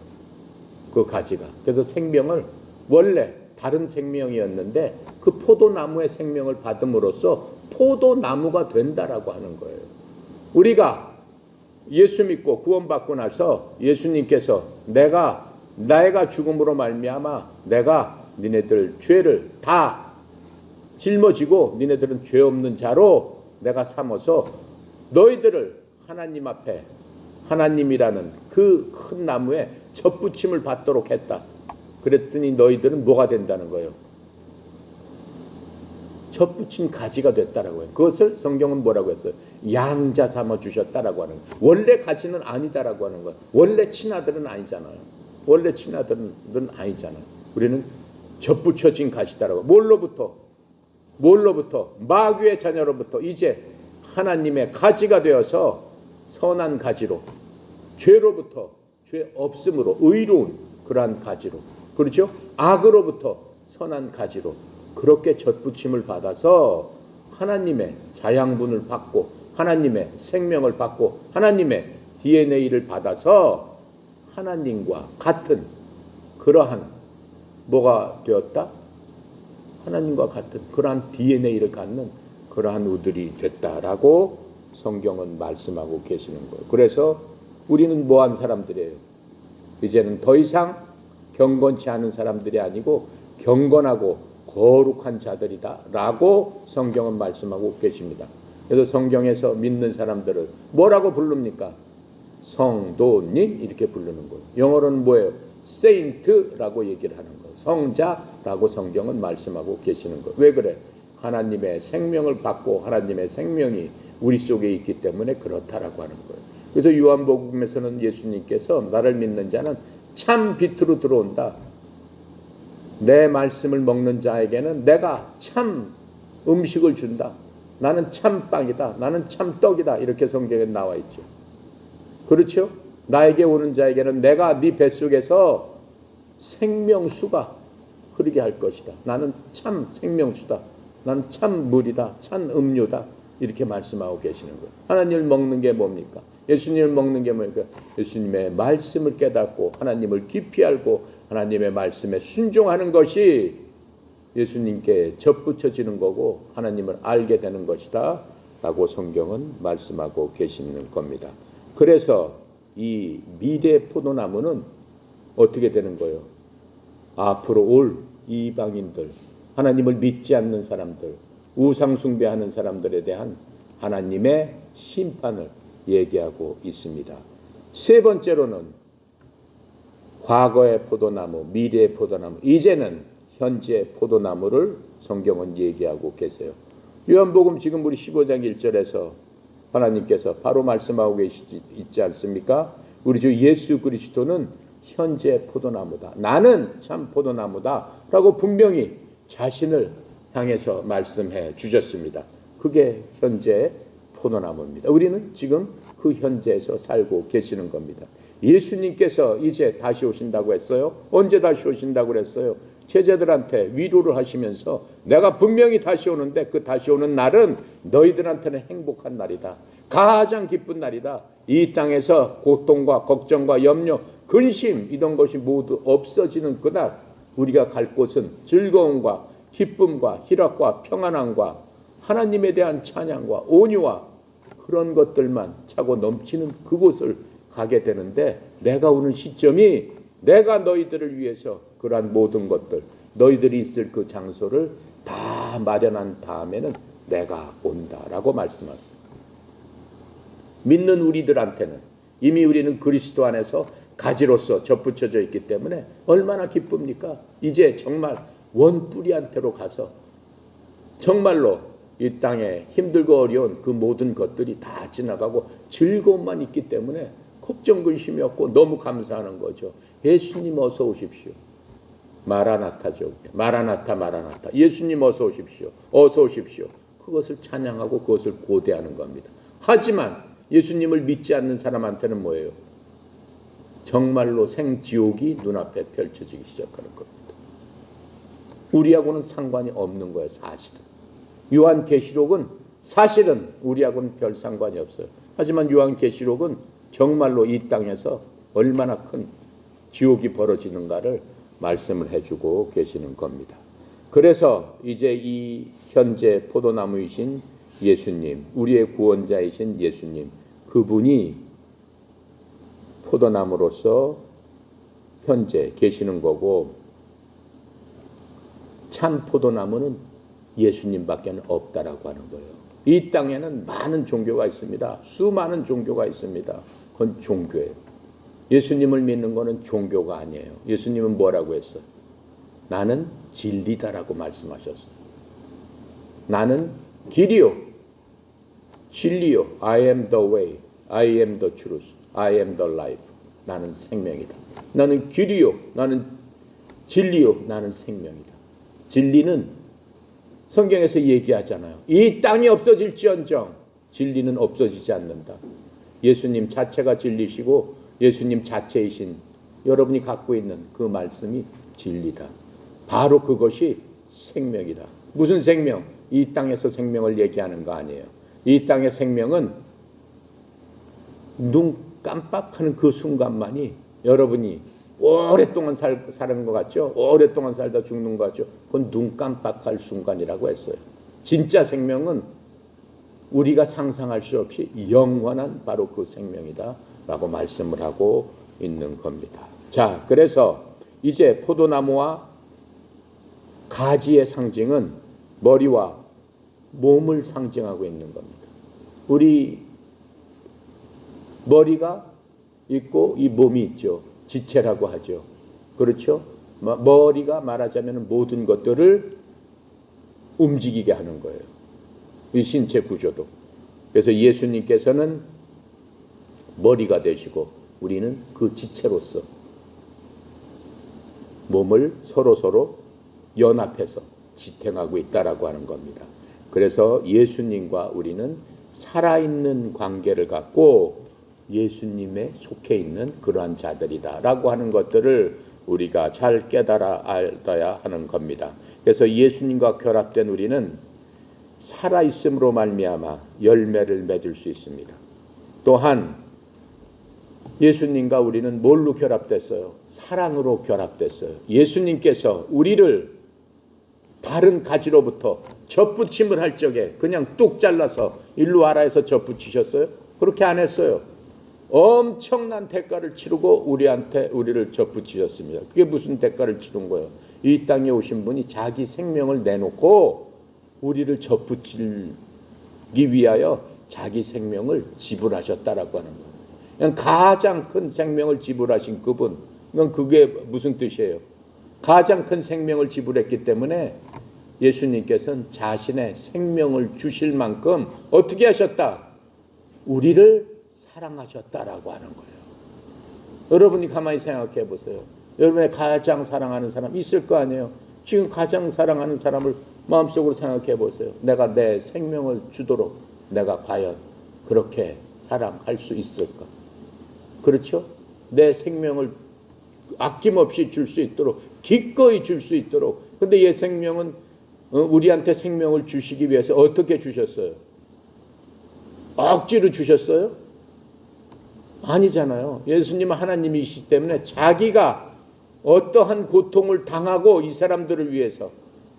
그 가지가. 그래서 생명을 원래 다른 생명이었는데 그 포도나무의 생명을 받음으로써 포도나무가 된다라고 하는 거예요. 우리가 예수 믿고 구원받고 나서 예수님께서 내가 죽음으로 말미암아 내가 니네들 죄를 다 짊어지고 니네들은 죄 없는 자로 내가 삼아서 너희들을 하나님 앞에 하나님이라는 그 큰 나무에 젖붙임을 받도록 했다. 그랬더니 너희들은 뭐가 된다는 거예요? 젖붙인 가지가 됐다라고 해요. 그것을 성경은 뭐라고 했어요? 양자 삼아 주셨다라고 하는 거예요. 원래 가지는 아니다라고 하는 거예요. 원래 친아들은 아니잖아요. 원래 친아들은 아니잖아요. 우리는 젖붙여진 가지다라고. 뭘로부터? 마귀의 자녀로부터 이제 하나님의 가지가 되어서 선한 가지로, 죄로부터 죄 없음으로 의로운 그러한 가지로, 그렇죠? 악으로부터 선한 가지로 그렇게 젖붙임을 받아서 하나님의 자양분을 받고 하나님의 생명을 받고 하나님의 DNA를 받아서 하나님과 같은 그러한 뭐가 되었다? 하나님과 같은 그러한 DNA를 갖는 그러한 우들이 됐다라고 성경은 말씀하고 계시는 거예요. 그래서 우리는 뭐한 사람들이에요? 이제는 더 이상 경건치 않은 사람들이 아니고 경건하고 거룩한 자들이다 라고 성경은 말씀하고 계십니다. 그래서 성경에서 믿는 사람들을 뭐라고 부릅니까? 성도님 이렇게 부르는 거예요. 영어로는 뭐예요? 세인트라고 얘기를 하는 거예요. 성자라고 성경은 말씀하고 계시는 거예요. 왜 그래? 하나님의 생명을 받고 하나님의 생명이 우리 속에 있기 때문에 그렇다라고 하는 거예요. 그래서 요한복음에서는 예수님께서 나를 믿는 자는 참 빛으로 들어온다. 내 말씀을 먹는 자에게는 내가 참 음식을 준다. 나는 참 빵이다. 나는 참 떡이다. 이렇게 성경에 나와 있죠. 그렇죠? 나에게 오는 자에게는 내가 네 뱃속에서 생명수가 흐르게 할 것이다. 나는 참 생명수다. 나는 참 물이다, 참 음료다, 이렇게 말씀하고 계시는 거예요. 하나님을 먹는 게 뭡니까? 예수님을 먹는 게 뭡니까? 예수님의 말씀을 깨닫고 하나님을 깊이 알고 하나님의 말씀에 순종하는 것이 예수님께 접붙여지는 거고 하나님을 알게 되는 것이다 라고 성경은 말씀하고 계시는 겁니다. 그래서 이 미래 포도나무는 어떻게 되는 거예요? 앞으로 올 이방인들, 하나님을 믿지 않는 사람들, 우상 숭배하는 사람들에 대한 하나님의 심판을 얘기하고 있습니다. 세 번째로는 과거의 포도나무, 미래의 포도나무, 이제는 현재 포도나무를 성경은 얘기하고 계세요. 요한복음 지금 우리 15장 1절에서 하나님께서 바로 말씀하고 있지 않습니까? 우리 주 예수 그리스도는 현재 포도나무다. 나는 참 포도나무다. 라고 분명히 자신을 향해서 말씀해 주셨습니다. 그게 현재 포도나무입니다. 우리는 지금 그 현재에서 살고 계시는 겁니다. 예수님께서 이제 다시 오신다고 했어요. 언제 다시 오신다고 그랬어요? 제자들한테 위로를 하시면서 내가 분명히 다시 오는데 그 다시 오는 날은 너희들한테는 행복한 날이다. 가장 기쁜 날이다. 이 땅에서 고통과 걱정과 염려, 근심 이런 것이 모두 없어지는 그날 우리가 갈 곳은 즐거움과 기쁨과 희락과 평안함과 하나님에 대한 찬양과 온유와 그런 것들만 차고 넘치는 그곳을 가게 되는데 내가 오는 시점이 내가 너희들을 위해서 그러한 모든 것들 너희들이 있을 그 장소를 다 마련한 다음에는 내가 온다라고 말씀하십니다. 믿는 우리들한테는 이미 우리는 그리스도 안에서 가지로서 접붙여져 있기 때문에 얼마나 기쁩니까? 이제 정말 원뿌리한테로 가서 정말로 이 땅에 힘들고 어려운 그 모든 것들이 다 지나가고 즐거움만 있기 때문에 걱정 근심이 없고 너무 감사하는 거죠. 예수님 어서 오십시오. 마라나타죠. 마라나타 마라나타. 예수님 어서 오십시오. 어서 오십시오. 그것을 찬양하고 그것을 고대하는 겁니다. 하지만 예수님을 믿지 않는 사람한테는 뭐예요? 정말로 생지옥이 눈앞에 펼쳐지기 시작하는 겁니다. 우리하고는 상관이 없는 거예요. 사실은. 요한계시록은 사실은 우리하고는 별 상관이 없어요. 하지만 요한계시록은 정말로 이 땅에서 얼마나 큰 지옥이 벌어지는가를 말씀을 해주고 계시는 겁니다. 그래서 이제 이 현재 포도나무이신 예수님, 우리의 구원자이신 예수님, 그분이 포도나무로서 현재 계시는 거고 참 포도나무는 예수님밖에 없다라고 하는 거예요. 이 땅에는 많은 종교가 있습니다. 수많은 종교가 있습니다. 그건 종교예요. 예수님을 믿는 거는 종교가 아니에요. 예수님은 뭐라고 했어요? 나는 진리다라고 말씀하셨어요. 나는 길이요, 진리요. I am the way, I am the truth, I am the life. 나는 생명이다. 나는 길이요, 나는 진리요, 나는 생명이다. 진리는 성경에서 얘기하잖아요. 이 땅이 없어질지언정 진리는 없어지지 않는다. 예수님 자체가 진리시고 예수님 자체이신 여러분이 갖고 있는 그 말씀이 진리다. 바로 그것이 생명이다. 무슨 생명? 이 땅에서 생명을 얘기하는 거 아니에요. 이 땅의 생명은 눈 깜빡하는 그 순간만이 여러분이 오랫동안 사는 것 같죠? 오랫동안 살다 죽는 것 같죠? 그건 눈 깜빡할 순간이라고 했어요. 진짜 생명은 우리가 상상할 수 없이 영원한 바로 그 생명이다 라고 말씀을 하고 있는 겁니다. 자, 그래서 이제 포도나무와 가지의 상징은 머리와 몸을 상징하고 있는 겁니다. 우리 머리가 있고 이 몸이 있죠. 지체라고 하죠. 그렇죠? 머리가 말하자면 모든 것들을 움직이게 하는 거예요. 이 신체 구조도. 그래서 예수님께서는 머리가 되시고 우리는 그 지체로서 몸을 서로 연합해서 지탱하고 있다라고 하는 겁니다. 그래서 예수님과 우리는 살아있는 관계를 갖고 예수님에 속해 있는 그러한 자들이다라고 하는 것들을 우리가 잘 깨달아 알아야 하는 겁니다. 그래서 예수님과 결합된 우리는 살아있음으로 말미암아 열매를 맺을 수 있습니다. 또한 예수님과 우리는 뭘로 결합됐어요? 사랑으로 결합됐어요. 예수님께서 우리를 다른 가지로부터 젖붙임을 할 적에 그냥 뚝 잘라서 일로 와라 해서 젖붙이셨어요? 그렇게 안 했어요. 엄청난 대가를 치르고 우리를 젖붙이셨습니다. 그게 무슨 대가를 치른 거예요? 이 땅에 오신 분이 자기 생명을 내놓고 우리를 젖붙이기 위하여 자기 생명을 지불하셨다라고 하는 거예요. 그냥 가장 큰 생명을 지불하신 그분, 그게 무슨 뜻이에요? 가장 큰 생명을 지불했기 때문에 예수님께서는 자신의 생명을 주실 만큼 어떻게 하셨다? 우리를 사랑하셨다라고 하는 거예요. 여러분이 가만히 생각해 보세요. 여러분의 가장 사랑하는 사람 있을 거 아니에요? 지금 가장 사랑하는 사람을 마음속으로 생각해 보세요. 내가 내 생명을 주도록 내가 과연 그렇게 사랑할 수 있을까? 그렇죠? 내 생명을 아낌없이 줄 수 있도록, 기꺼이 줄 수 있도록. 근데 이 생명은 우리한테 생명을 주시기 위해서 어떻게 주셨어요? 억지로 주셨어요? 아니잖아요. 예수님은 하나님이시기 때문에 자기가 어떠한 고통을 당하고 이 사람들을 위해서,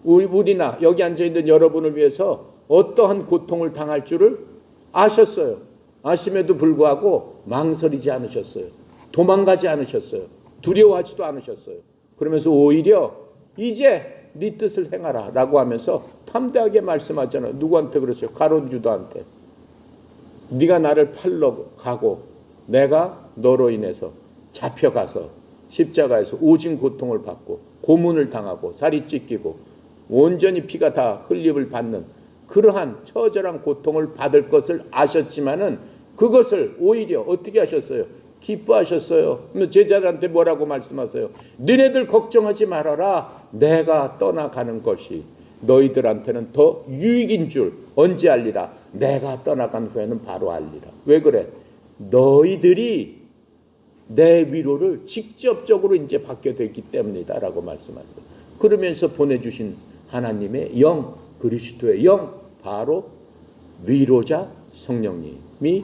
우리나 여기 앉아있는 여러분을 위해서 어떠한 고통을 당할 줄을 아셨어요. 아심에도 불구하고 망설이지 않으셨어요. 도망가지 않으셨어요. 두려워하지도 않으셨어요. 그러면서 오히려 이제 네 뜻을 행하라 라고 하면서 담대하게 말씀하잖아요. 누구한테 그랬어요? 가룟 유다한테. 네가 나를 팔러 가고 내가 너로 인해서 잡혀가서 십자가에서 오진 고통을 받고 고문을 당하고 살이 찢기고 온전히 피가 다 흘림을 받는 그러한 처절한 고통을 받을 것을 아셨지만은 그것을 오히려 어떻게 하셨어요? 기뻐하셨어요. 제자들한테 뭐라고 말씀하세요? 너네들 걱정하지 말아라. 내가 떠나가는 것이 너희들한테는 더 유익인 줄 언제 알리라? 내가 떠나간 후에는 바로 알리라. 왜 그래? 너희들이 내 위로를 직접적으로 이제 받게 됐기 때문이다 라고 말씀하세요. 그러면서 보내주신 하나님의 영, 그리스도의 영, 바로 위로자 성령님이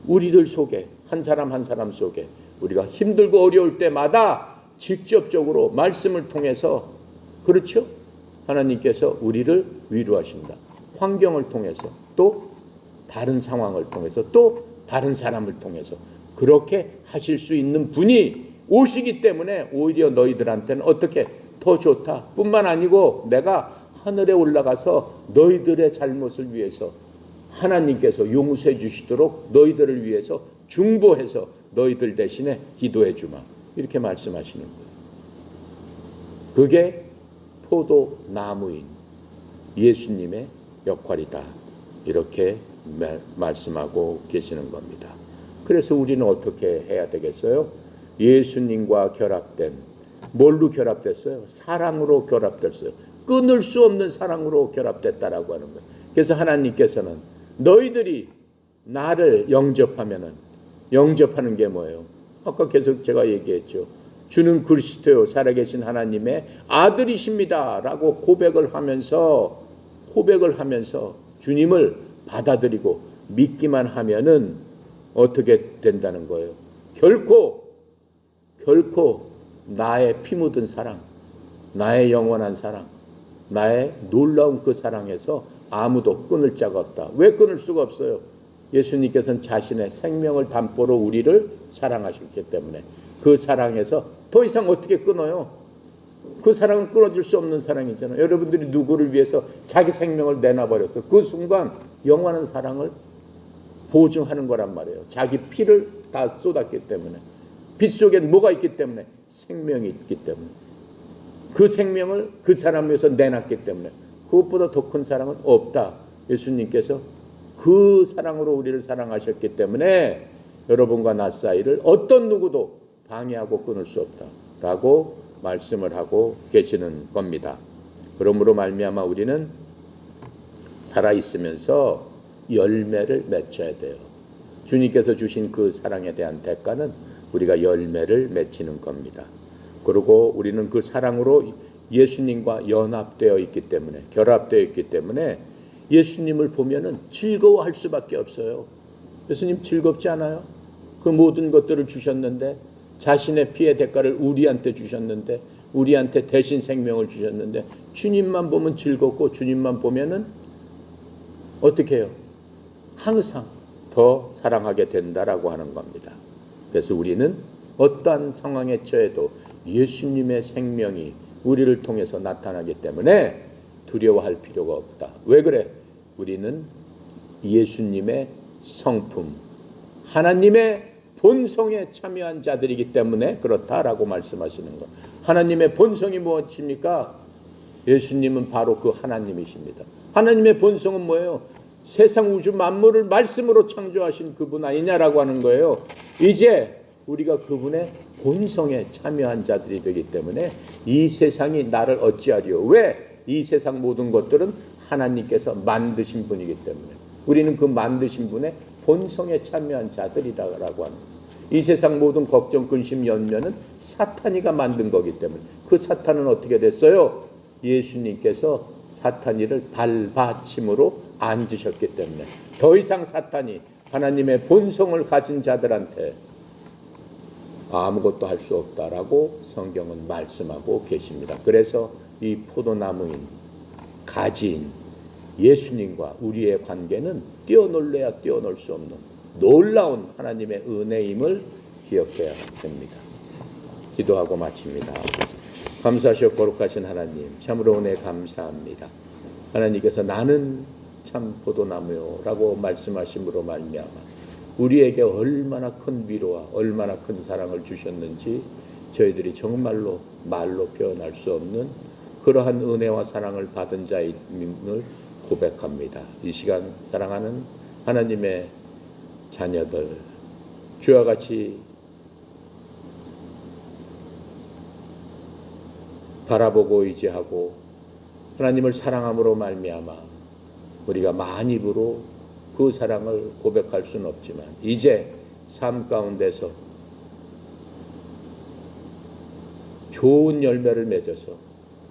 우리들 속에 한 사람 한 사람 속에 우리가 힘들고 어려울 때마다 직접적으로 말씀을 통해서, 그렇죠? 하나님께서 우리를 위로하신다. 환경을 통해서, 또 다른 상황을 통해서, 또 다른 사람을 통해서 그렇게 하실 수 있는 분이 오시기 때문에 오히려 너희들한테는 어떻게 더 좋다. 뿐만 아니고 내가 하늘에 올라가서 너희들의 잘못을 위해서 하나님께서 용서해 주시도록 너희들을 위해서 중보해서 너희들 대신에 기도해 주마. 이렇게 말씀하시는 거예요. 그게 포도나무인 예수님의 역할이다. 이렇게 말씀하고 계시는 겁니다. 그래서 우리는 어떻게 해야 되겠어요? 예수님과 결합된, 뭘로 결합됐어요? 사랑으로 결합됐어요. 끊을 수 없는 사랑으로 결합됐다라고 하는 거예요. 그래서 하나님께서는 너희들이 나를 영접하는 게 뭐예요? 아까 계속 제가 얘기했죠. 주는 그리스도요 살아계신 하나님의 아들이십니다 라고 고백을 하면서 주님을 받아들이고 믿기만 하면은 어떻게 된다는 거예요? 결코 나의 피 묻은 사랑, 나의 영원한 사랑, 나의 놀라운 그 사랑에서 아무도 끊을 자가 없다. 왜 끊을 수가 없어요? 예수님께서는 자신의 생명을 담보로 우리를 사랑하셨기 때문에 그 사랑에서 더 이상 어떻게 끊어요? 그 사랑은 끊어질 수 없는 사랑이잖아요. 여러분들이 누구를 위해서 자기 생명을 내놔버렸어. 그 순간 영원한 사랑을 보증하는 거란 말이에요. 자기 피를 다 쏟았기 때문에. 빛 속엔 뭐가 있기 때문에? 생명이 있기 때문에. 그 생명을 그 사람 위해서 내놨기 때문에 그것보다 더 큰 사랑은 없다. 예수님께서 그 사랑으로 우리를 사랑하셨기 때문에 여러분과 나 사이를 어떤 누구도 방해하고 끊을 수 없다라고 말씀을 하고 계시는 겁니다. 그러므로 말미암아 우리는 살아있으면서 열매를 맺어야 돼요. 주님께서 주신 그 사랑에 대한 대가는 우리가 열매를 맺히는 겁니다. 그리고 우리는 그 사랑으로 예수님과 연합되어 있기 때문에, 결합되어 있기 때문에 예수님을 보면은 즐거워할 수밖에 없어요. 예수님 즐겁지 않아요? 그 모든 것들을 주셨는데, 자신의 피의 대가를 우리한테 주셨는데, 우리한테 대신 생명을 주셨는데, 주님만 보면 즐겁고 주님만 보면은 어떻게 해요? 항상 더 사랑하게 된다라고 하는 겁니다. 그래서 우리는 어떠한 상황에 처해도 예수님의 생명이 우리를 통해서 나타나기 때문에 두려워할 필요가 없다. 왜 그래? 우리는 예수님의 성품, 하나님의 본성에 참여한 자들이기 때문에 그렇다라고 말씀하시는 것. 하나님의 본성이 무엇입니까? 예수님은 바로 그 하나님이십니다. 하나님의 본성은 뭐예요? 세상 우주 만물을 말씀으로 창조하신 그분 아니냐라고 하는 거예요. 이제 우리가 그분의 본성에 참여한 자들이 되기 때문에 이 세상이 나를 어찌하리요? 왜? 이 세상 모든 것들은 하나님께서 만드신 분이기 때문에 우리는 그 만드신 분의 본성에 참여한 자들이다라고 하는 거예요. 이 세상 모든 걱정, 근심, 연면은 사탄이가 만든 거기 때문에 그 사탄은 어떻게 됐어요? 예수님께서 사탄이를 발받침으로 앉으셨기 때문에 더 이상 사탄이 하나님의 본성을 가진 자들한테 아무것도 할 수 없다라고 성경은 말씀하고 계십니다. 그래서 이 포도나무인 가지인 예수님과 우리의 관계는 뛰어놀래야 뛰어놀 수 없는 놀라운 하나님의 은혜임을 기억해야 됩니다. 기도하고 마칩니다. 감사하시고 거룩하신 하나님, 참으로 은혜 감사합니다. 하나님께서 나는 참 포도나무요라고 말씀하심으로 말미암아 우리에게 얼마나 큰 위로와 얼마나 큰 사랑을 주셨는지 저희들이 정말로 말로 표현할 수 없는 그러한 은혜와 사랑을 받은 자임을 고백합니다. 이 시간 사랑하는 하나님의 자녀들, 주와 같이 바라보고 의지하고 하나님을 사랑함으로 말미암아 우리가 만 입으로 그 사랑을 고백할 수는 없지만 이제 삶 가운데서 좋은 열매를 맺어서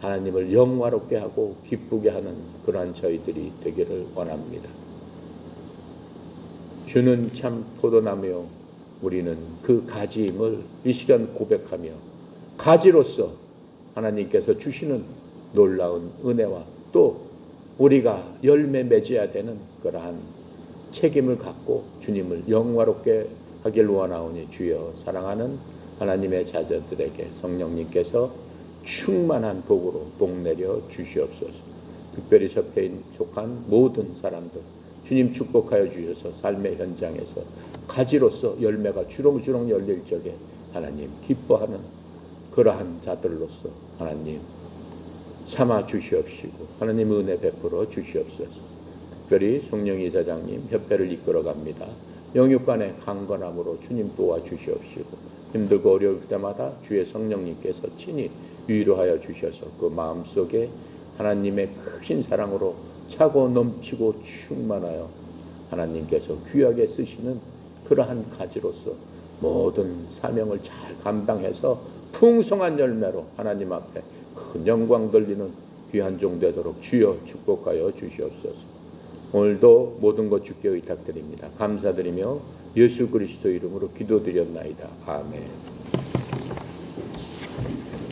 하나님을 영화롭게 하고 기쁘게 하는 그러한 저희들이 되기를 원합니다. 주는 참 포도나무요, 우리는 그 가지임을 이 시간 고백하며 가지로서 하나님께서 주시는 놀라운 은혜와 또 우리가 열매 맺어야 되는 그러한 책임을 갖고 주님을 영화롭게 하길 원하오니 주여, 사랑하는 하나님의 자녀들에게 성령님께서 충만한 복으로 복 내려 주시옵소서. 특별히 접해 속한 모든 사람들 주님 축복하여 주셔서 삶의 현장에서 가지로서 열매가 주렁주렁 열릴 적에 하나님 기뻐하는 그러한 자들로서 하나님 삼아 주시옵시고 하나님 은혜 베풀어 주시옵소서. 특별히 송영희 이사장님 협회를 이끌어 갑니다. 영육간의 강건함으로 주님 도와주시옵시고 힘들고 어려울 때마다 주의 성령님께서 친히 위로하여 주셔서 그 마음속에 하나님의 크신 사랑으로 차고 넘치고 충만하여 하나님께서 귀하게 쓰시는 그러한 가지로서 모든 사명을 잘 감당해서 풍성한 열매로 하나님 앞에 큰 영광 돌리는 귀한 종 되도록 주여 축복하여 주시옵소서. 오늘도 모든 것 주께 의탁드립니다. 감사드리며 예수 그리스도 이름으로 기도드렸나이다. 아멘.